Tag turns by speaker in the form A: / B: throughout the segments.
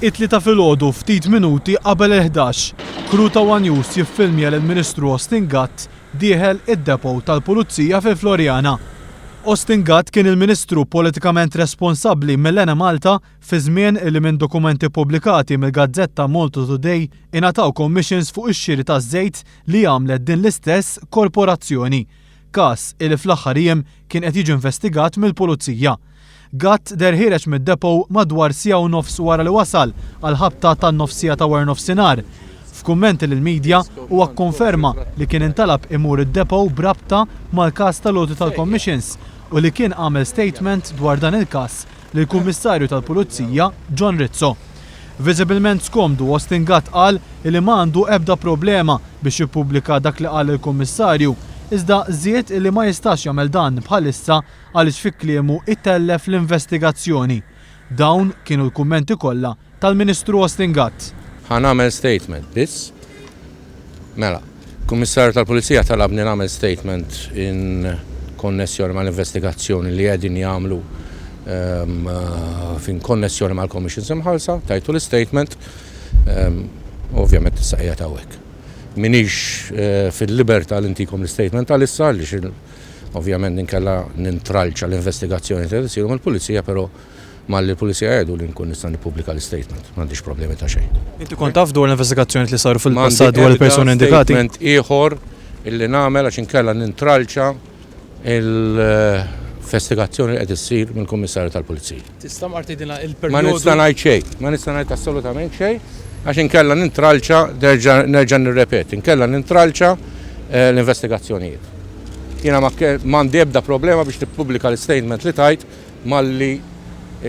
A: It-tlieta filgħodu ftit minuti qabel il-11, kru ta' One News jiffilmja lill-Ministru Austin Gatt dieħel id-depo tal-Pulizija fil-Florjana. Austin Gatt kien il-Ministru politikament responsabbli mill-Ena Malta fi żmien li minn dokumenti pubblikati mill-Gazzetta Malta Today ingħataw commissions fuq ix-xiri taż-żejt li għamlet din l-istess korporazzjoni. Każ li fl-aħħar jiem kien qed jiġi investigat mill-Pulizija. Gatt derħireġ mid-depo madwar siegħa u nofs wara li wasal għal ħabta tan-nofsija ta' war nofsinhar. F'kummenti lill-midja huwa kkonferma li kien intalab imur id-depo brabta mal-każ tal-loti tal-commissions u li kien għamel statement dwar dan il-każ lill-Kummissarju tal-Pulizija John Rizzo. Viżibilment skomdu Austin Gatt qal li ma għandu ebda problema biex jippubblika dak li qal il-Kummissarju, iżda żied li ma jistax jagħmel dan bħalissa għaliex fi kliemu ittellef l-investigazzjoni. Dawn kienu l-kummenti kollha tal-Ministru Austin Gatt.
B: Ħanagħmel statement biss. Mela, Kummissarju tal-Pulizija talabni nagħmel statement in konnessjoni mal-investigazzjoni li qegħdin jagħmlu fin konnessjoni mal-Commissions imħallsa, tajtu l-statement, ovvjament issa qiegħed hawnhekk. Minix fil-libertà li ntikom l-statement għalissa għaliex ovvjament ninkella nintralċa l-investigazzjoni li isiru mill-Pulizija, però malli l-Pulizija għedu li nkun nista' nippubblika l-statement, m'għandix problemi ta' xejn.
A: Inti kont taf dwar l-investigazzjoni li saru fil-passat dwar il-persuni indikati?
B: Statement ieħor illi nagħmel għax inkella nintralċa l-investigazzjoni li qed issir mill-Kummissarju tal-Pulizija.
A: Tista' martidilna il-perjodu.
B: Ma nista' ngħid xejn, ma nista' ngħid assolutament xejn. Għax inkella nintralċa, nerġa' nirrepeti, inkella nintralċa l-investigazzjonijiet. Jiena m'għandi ebda problema biex tippubblika l-statement li tajt malli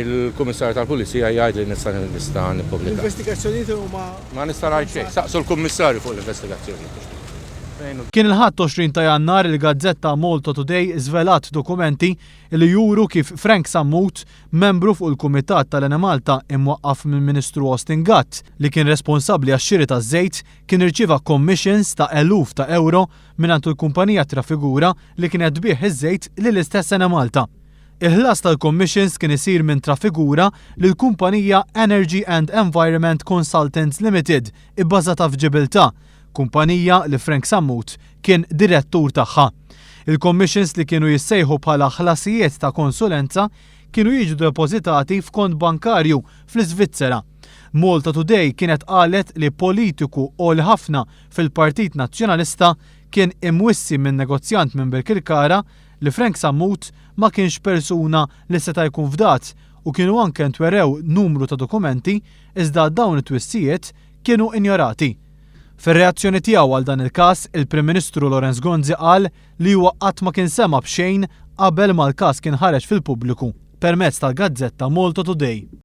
B: il-Kummissarju tal-Pulizija jgħid li nista' nippubblika.
A: L-investigazzjonijiet huma
B: ma nista' ngħid xejn, saqsu l-Kummissarju fuq l-investigazzjonijiet.
A: Kien il-ħadd 20 ta' Jannar il-Gazzetta Malta Today żvelat dokumenti li juru kif Frank Sammut, membru fuq il-Kumitat tal-Ena Malta imwaqqaf mill-Ministru Austin Gatt li kien responsabbli għax-xiri taż-żejt, kien irċieva commissions ta' eluf ta' euro mingħand il-kumpanija Trafigura li kienet tbieħ iż-żejt lill-istess Ena Malta. Il-ħlas tal-commissions kien isir minn Trafigura lill-kumpanija Energy and Environment Consultants Limited ibbażata f'Ġibilta, kumpanija li Frank Sammut kien direttur tagħha. Il-commissions li kienu jissejħu bħala ħlasijiet ta' konsulenza kienu jiġu depożitati f'kont bankarju fl-Iżvizzera. Malta Today kienet qalet li politiku għoli ħafna fil-Partit Nazzjonalista kien imwissi minn negozjant minn Birkirkara li Frank Sammut ma kienx persuna li seta' jkun fdat u kienu anke ntwerew numru ta' dokumenti iżda dawn it-twissijiet kienu injorati. Fir-reazzjoni tiegħu għal dan il-każ, il-Prim Ministru Lorenz Gonzi qal li huwa qatt ma kien sema b'xejn qabel ma l-każ kien ħareġ fil-pubbliku permezz tal-Gazzetta Malta Today.